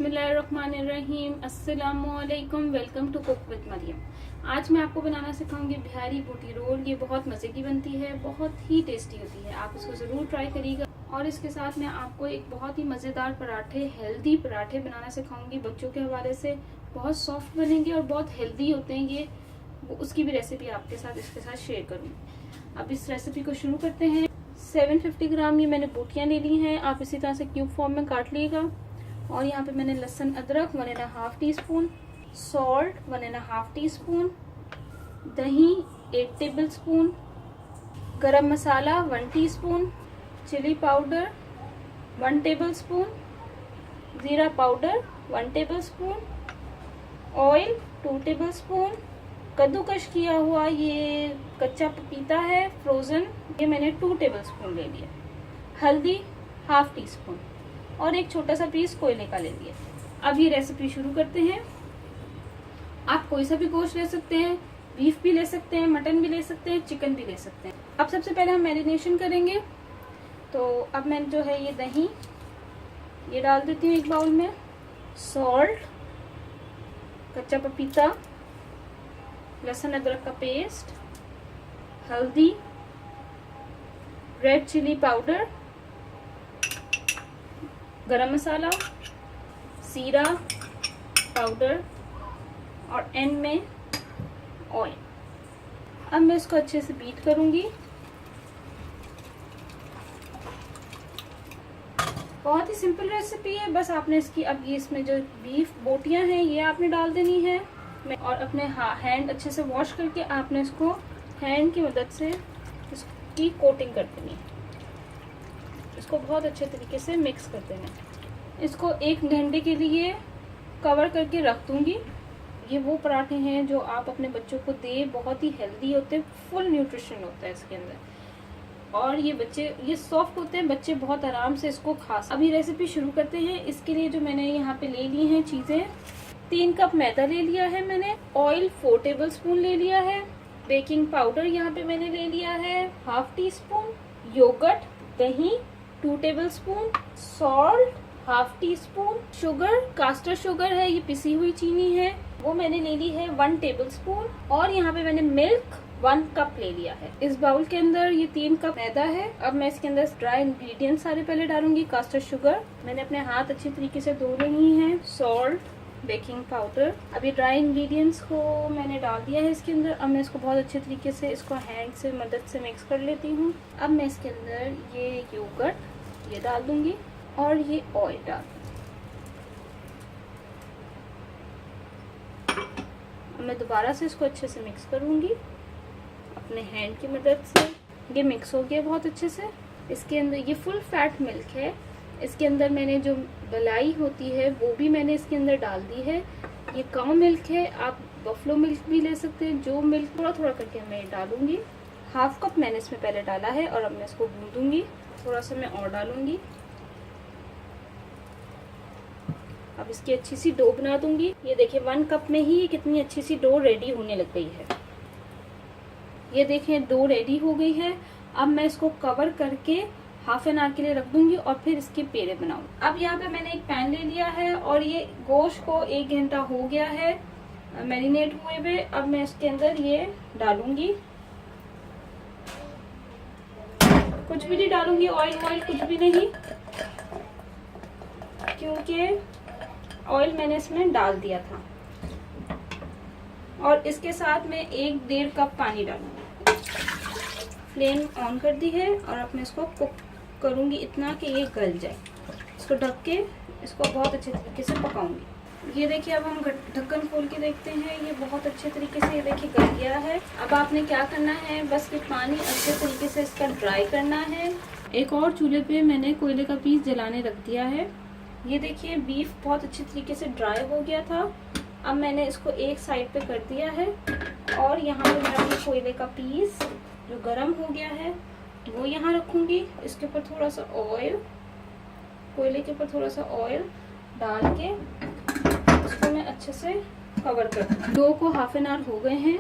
बिस्मिल्लाहिर्रहमानिर्रहीम, अस्सलामुअलैकुम। Welcome to cook with Mariyam. आज मैं आपको बनाना सिखाऊंगी बिहारी बूटी रोल। ये बहुत मज़े की बनती है, बहुत ही टेस्टी होती है। आप इसको ज़रूर ट्राई करिएगा। और इसके साथ मैं आपको एक बहुत ही मज़ेदार पराठे, हेल्दी पराठे बनाना सिखाऊंगी। बच्चों के हवाले से बहुत सॉफ्ट बनेंगे और बहुत हेल्दी होते हैं ये। उसकी भी रेसिपी आपके साथ इसके साथ शेयर करूँगी। अब इस रेसिपी को शुरू करते हैं। 750 ग्राम ये मैंने बूटियाँ ले ली हैं। आप इसी तरह से क्यूब फॉर्म में काट लीजिएगा। और यहाँ पे मैंने लहसुन अदरक 1.5 टीस्पून, सॉल्ट 1.5 टीस्पून, दही 8 टेबलस्पून, गरम मसाला 1 टीस्पून, चिली पाउडर 1 टेबलस्पून, ज़ीरा पाउडर 1 टेबलस्पून, ऑयल 2 टेबलस्पून, कद्दूकश किया हुआ ये कच्चा पपीता है फ्रोज़न, ये मैंने 2 टेबलस्पून ले लिया, हल्दी 1/2 टीस्पून और एक छोटा सा पीस कोयले का ले लिया। अब ये रेसिपी शुरू करते हैं। आप कोई सा भी गोश्त ले सकते हैं, बीफ भी ले सकते हैं, मटन भी ले सकते हैं, चिकन भी ले सकते हैं। अब सबसे पहले हम मैरिनेशन करेंगे। तो अब मैं जो है ये दही ये डाल देती हूँ एक बाउल में, सॉल्ट, कच्चा पपीता, लहसुन अदरक का पेस्ट, हल्दी, रेड चिली पाउडर, गरम मसाला, जीरा पाउडर और एंड में ऑयल। अब मैं इसको अच्छे से बीट करूंगी। बहुत ही सिंपल रेसिपी है। बस आपने इसकी अब ये इसमें जो बीफ बोटियां हैं ये आपने डाल देनी है और अपने हैंड अच्छे से वॉश करके आपने इसको हैंड की मदद से इसकी कोटिंग कर देनी है। इसको बहुत अच्छे तरीके से मिक्स कर देना है। इसको 1 घंटे के लिए कवर करके रख दूंगी। ये वो पराठे हैं जो आप अपने बच्चों को दे, बहुत ही हेल्दी होते हैं, फुल न्यूट्रिशन होता है इसके अंदर और ये बच्चे ये सॉफ्ट होते हैं, बच्चे बहुत आराम से इसको खा सकते हैं। अभी रेसिपी शुरू करते हैं। इसके लिए जो मैंने यहाँ पे ले ली हैं चीज़ें, 3 कप मैदा ले लिया है मैंने, ऑयल 4 टेबलस्पून ले लिया है, बेकिंग पाउडर यहाँ पे मैंने ले लिया है 1/2 टीस्पून, योगर्ट, दही 2 tablespoon, salt 1/2 teaspoon, sugar caster sugar है, ये पिसी हुई चीनी है, वो मैंने ले ली है 1 टेबलस्पून और यहाँ पे मैंने मिल्क 1 कप ले लिया है। इस बाउल के अंदर ये 3 कप मैदा है। अब मैं इसके अंदर ड्राई इंग्रेडिएंट्स सारे पहले डालूंगी। कास्टर शुगर मैंने अपने हाथ अच्छी तरीके से धो रही हैं, सॉल्ट, बेकिंग पाउडर। अभी ड्राई इंग्रेडिएंट्स को मैंने डाल दिया है इसके अंदर। अब मैं इसको बहुत अच्छे तरीके से इसको हैंड से मदद से मिक्स कर लेती हूँ। अब मैं इसके अंदर ये योगर्ट ये डाल दूंगी और ये ऑयल डाल दूंगी। अब मैं दोबारा से इसको अच्छे से मिक्स करूंगी अपने हैंड की मदद से। ये मिक्स हो गया बहुत अच्छे से। इसके अंदर ये फुल फैट मिल्क है। इसके अंदर मैंने जो मलाई होती है वो भी मैंने इसके अंदर डाल दी है। ये काऊ मिल्क है, आप बफलो मिल्क भी ले सकते हैं। जो मिल्क थोड़ा थोड़ा करके मैं डालूंगी। 1/2 कप मैंने इसमें पहले डाला है और अब मैं इसको भून दूंगी। थोड़ा सा मैं और डालूंगी। अब इसकी अच्छी सी डो बना दूंगी। ये देखिए 1 कप में ही कितनी अच्छी सी डो रेडी होने लग गई है। ये देखिए डो रेडी हो गई है। अब मैं इसको कवर करके ½ एन आवर के लिए रख दूंगी और फिर इसके पेड़े बनाऊंगी। अब यहाँ पे मैंने एक पैन ले लिया है और ये गोश्त को 1 घंटा हो गया है मैरिनेट हुए हुए। अब मैं इसके अंदर ये डालूंगी, कुछ भी नहीं डालूंगी, ऑयल कुछ भी नहीं, क्योंकि ऑयल मैंने इसमें डाल दिया था। और इसके साथ में 1-1.5 कप पानी डालूंगी। फ्लेम ऑन कर दी है और अब मैं इसको कुक करूंगी इतना कि ये गल जाए। इसको ढक के इसको बहुत अच्छे तरीके से पकाऊंगी। ये देखिए अब हम ढक्कन खोल के देखते हैं। ये बहुत अच्छे तरीके से ये देखिए गल गया है। अब आपने क्या करना है, बस ये पानी अच्छे तरीके से इसका ड्राई करना है। एक और चूल्हे पे मैंने कोयले का पीस जलाने रख दिया है। ये देखिए बीफ बहुत अच्छी तरीके से ड्राई हो गया था। अब मैंने इसको एक साइड पे कर दिया है और यहाँ पे मैं कोयले का पीस जो गरम हो गया है वो यहाँ रखूंगी। इसके ऊपर थोड़ा सा ऑयल, कोयले के ऊपर थोड़ा सा ऑयल डाल के इसको मैं अच्छे से कवर कर दूँगी। डो को ½ एन आवर हो गए हैं।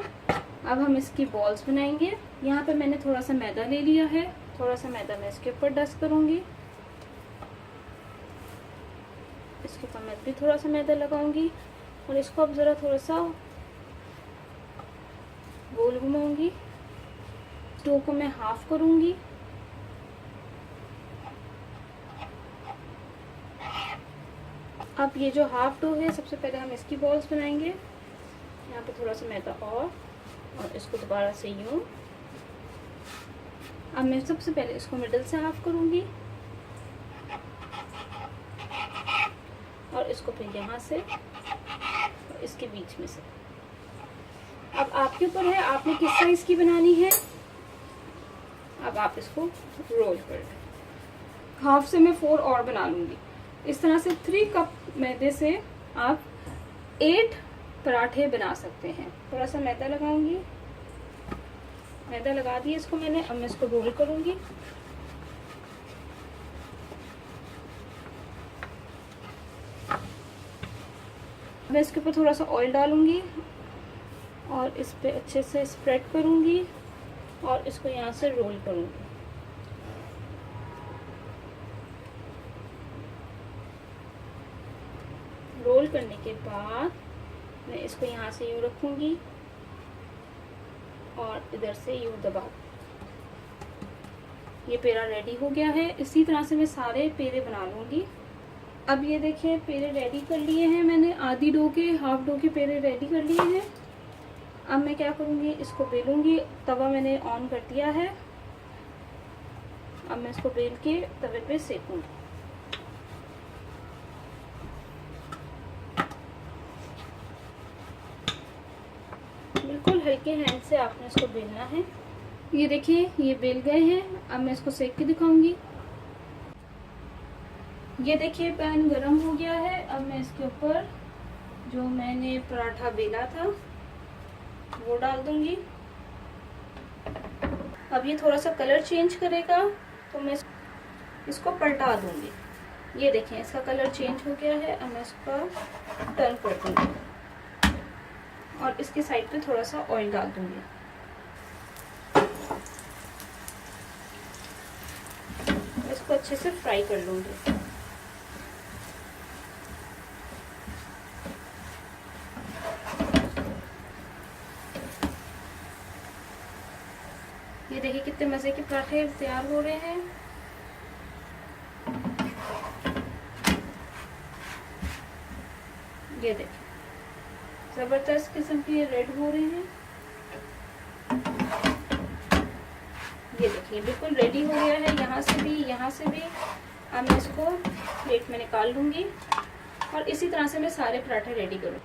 अब हम इसकी बॉल्स बनाएंगे। यहाँ पे मैंने थोड़ा सा मैदा ले लिया है, थोड़ा सा मैदा मैं इसके ऊपर डस्ट करूँगी। इसके ऊपर मैं भी थोड़ा सा मैदा लगाऊंगी और इसको अब ज़रा थोड़ा सा गोल घुमाऊंगी। डो को मैं हाफ करूंगी। अब ये जो हाफ डो है, सबसे पहले हम इसकी बॉल्स बनाएंगे। यहाँ पे थोड़ा सा मैदा और इसको दोबारा से यूं। अब मैं सबसे पहले इसको मिडल से हाफ करूंगी और इसको फिर यहाँ से और इसके बीच में से। अब आपके ऊपर है आपने किस साइज की बनानी है। अब आप इसको रोल कर लें। हाफ से मैं 4 और बना लूंगी। इस तरह से 3 कप मैदे से आप 8 पराठे बना सकते हैं। थोड़ा सा मैदा लगाऊंगी। मैदा लगा दिया इसको मैंने। अब मैं इसको रोल करूंगी। मैं इसके ऊपर थोड़ा सा ऑयल डालूंगी और इस पे अच्छे से स्प्रेड करूंगी और इसको यहाँ से रोल करूंगी। रोल करने के बाद मैं इसको यहाँ से यूँ रखूंगी और इधर से यूँ दबा। ये पेड़ा रेडी हो गया है। इसी तरह से मैं सारे पेड़े बना लूंगी। अब ये देखिए पेड़े रेडी कर लिए हैं मैंने। आधी डो के, हाफ डो के पेड़े रेडी कर लिए हैं। अब मैं क्या करूंगी, इसको बेलूंगी। तवा मैंने ऑन कर दिया है। अब मैं इसको बेल के तवे पे सेकूंगी। बिल्कुल हल्के हैंड से आपने इसको बेलना है। ये देखिए ये बेल गए हैं। अब मैं इसको सेक के दिखाऊंगी। ये देखिए पैन गरम हो गया है। अब मैं इसके ऊपर जो मैंने पराठा बेला था वो डाल दूंगी। अब ये थोड़ा सा कलर चेंज करेगा तो मैं इसको पलटा दूंगी। ये देखें इसका कलर चेंज हो गया है। अब मैं इसको टर्न कर दूंगी और इसकी साइड पे थोड़ा सा ऑयल डाल दूंगी। इसको अच्छे से फ्राई कर लूंगी। ये देखिए कितने मजे के पराठे तैयार हो रहे हैं। ये देखिए जबरदस्त किस्म के रेड हो रहे हैं। ये देखिए बिल्कुल रेडी हो गया है, यहाँ से भी यहाँ से भी। अब मैं इसको प्लेट में निकाल लूंगी और इसी तरह से मैं सारे पराठे रेडी करूँ।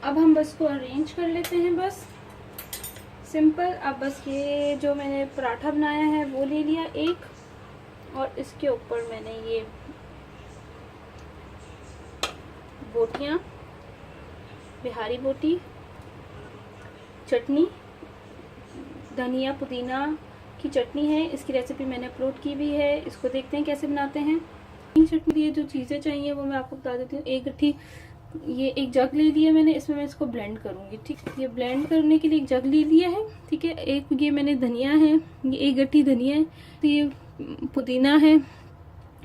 अब हम बस को अरेंज कर लेते हैं, बस सिंपल। अब बस ये जो मैंने पराठा बनाया है वो ले लिया एक, और इसके ऊपर मैंने ये बोटियाँ, बिहारी बोटी, चटनी, धनिया पुदीना की चटनी है। इसकी रेसिपी मैंने अपलोड की भी है, इसको देखते हैं कैसे बनाते हैं। चटनी ये जो चीज़ें चाहिए वो मैं आपको बता देती हूँ। एक गट्ठी, ये एक जग ले लिया मैंने, इसमें मैं इसको ब्लेंड करूँगी। ठीक, ये ब्लेंड करने के लिए एक जग ले लिया है। ठीक है, एक ये मैंने धनिया है, ये एक गट्ठी धनिया है। तो ये पुदीना है,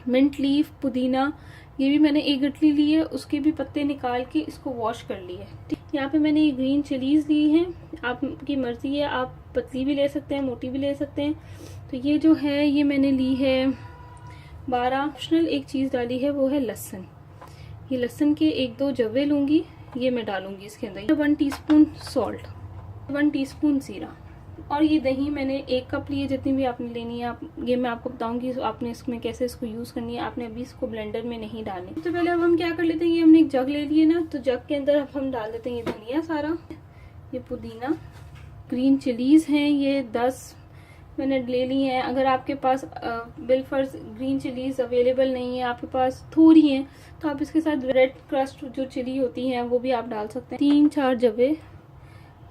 मिंट लीफ पुदीना, ये भी मैंने एक गठली ली है। उसके भी पत्ते निकाल के इसको वॉश कर लिए। ठीक, यहाँ पे मैंने ये ग्रीन चिलीज ली है, आपकी मर्जी है, आप पतली भी ले सकते हैं, मोटी भी ले सकते हैं। तो ये जो है ये मैंने ली है 12। ऑप्शनल एक चीज़ डाली है वो है लहसुन। ये लहसुन के 1-2 जवे लूँगी, ये मैं डालूंगी इसके अंदर। 1 टीस्पून सॉल्ट, 1 टीस्पून जीरा, और ये दही मैंने 1 कप लिए। जितनी भी आपने लेनी है आप, ये मैं आपको बताऊंगी आपने इसमें कैसे इसको यूज़ करनी है। आपने अभी इसको ब्लेंडर में नहीं डालनी। तो पहले अब हम क्या कर लेते हैं, ये हमने एक जग ले लिए ना, तो जग के अंदर अब हम डाल देते हैं ये धनिया सारा, ये पुदीना, ग्रीन चिलीज हैं ये 10 मैंने ले ली हैं। अगर आपके पास बिलफर्ज ग्रीन चिलीज अवेलेबल नहीं है, आपके पास थोड़ी हैं, तो आप इसके साथ रेड क्रस्ट जो चिली होती हैं वो भी आप डाल सकते हैं। 3-4 जवे,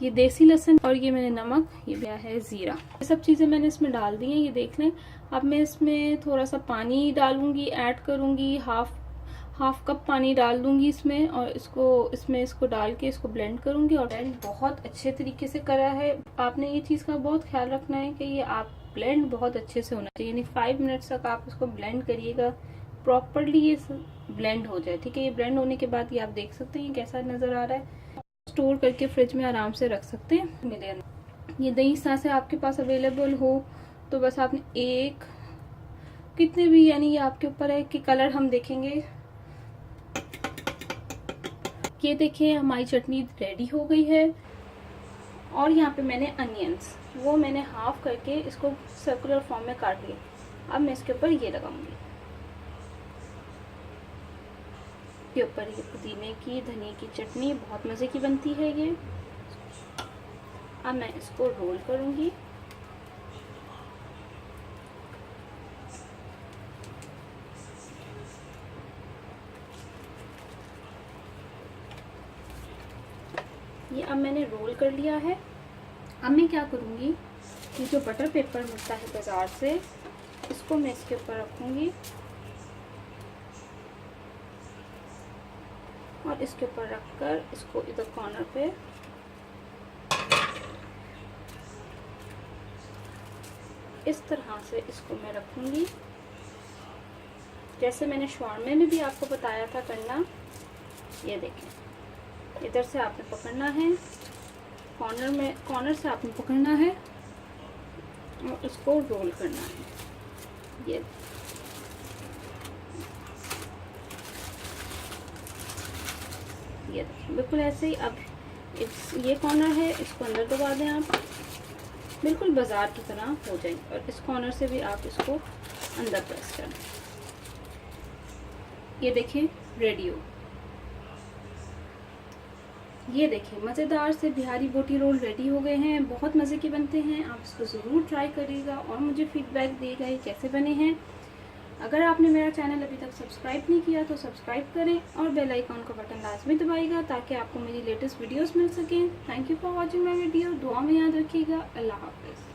ये देसी लहसुन, और ये मैंने नमक, ये भी है जीरा। ये सब चीज़ें मैंने इसमें डाल दी हैं, ये देख लें। अब मैं इसमें थोड़ा सा पानी डालूंगी, ऐड करूंगी, हाफ कप पानी डाल दूंगी इसमें, और इसको डाल के इसको ब्लेंड करूंगी। और ब्लेंड बहुत अच्छे तरीके से करा है। आपने ये चीज़ का बहुत ख्याल रखना है कि ये आप ब्लेंड बहुत अच्छे से होना चाहिए, यानी 5 मिनट्स तक आप इसको ब्लेंड करिएगा, प्रॉपरली ये ब्लेंड हो जाए। ठीक है, ये ब्लेंड होने के बाद ये आप देख सकते हैं कैसा नज़र आ रहा है। स्टोर करके फ्रिज में आराम से रख सकते हैं। मेरे ये दही साँसें आपके पास अवेलेबल हो तो बस आपने एक कितने भी, यानी ये आपके ऊपर है कि कलर हम देखेंगे। ये देखिए हमारी चटनी रेडी हो गई है। और यहाँ पे मैंने अनियंस वो मैंने हाफ करके इसको सर्कुलर फॉर्म में काट लिया। अब मैं इसके ऊपर ये लगाऊंगी, के ऊपर ये पुदीने की धनिया की चटनी बहुत मज़े की बनती है ये। अब मैं इसको रोल करूंगी। ये अब मैंने रोल कर लिया है। अब मैं क्या करूंगी, ये जो बटर पेपर मिलता है बाज़ार से, इसको मैं इसके ऊपर रखूंगी और इसके ऊपर रखकर इसको इधर कॉर्नर पे इस तरह से इसको मैं रखूंगी, जैसे मैंने शवारमे में भी आपको बताया था करना। ये देखें, इधर से आपने पकड़ना है, कॉर्नर से आपने पकड़ना है और उसको रोल करना है। ये देखें बिल्कुल ऐसे ही। अब ये कॉर्नर है, इसको अंदर दबा दें आप, बिल्कुल बाजार की तरह हो जाए। और इस कॉर्नर से भी आप इसको अंदर प्रेस करें। ये देखिए रेडी हो। ये देखिए मज़ेदार से बिहारी बोटी रोल रेडी हो गए हैं। बहुत मज़े के बनते हैं, आप इसको ज़रूर ट्राई करिएगा और मुझे फीडबैक दिएगा ये कैसे बने हैं। अगर आपने मेरा चैनल अभी तक सब्सक्राइब नहीं किया तो सब्सक्राइब करें और बेल आइकॉन का बटन लाजमी दबाइएगा ताकि आपको मेरी लेटेस्ट वीडियोस मिल सकें। Thank you for watching my video. दुआ में याद रखिएगा। अल्लाह हाफ़िज़।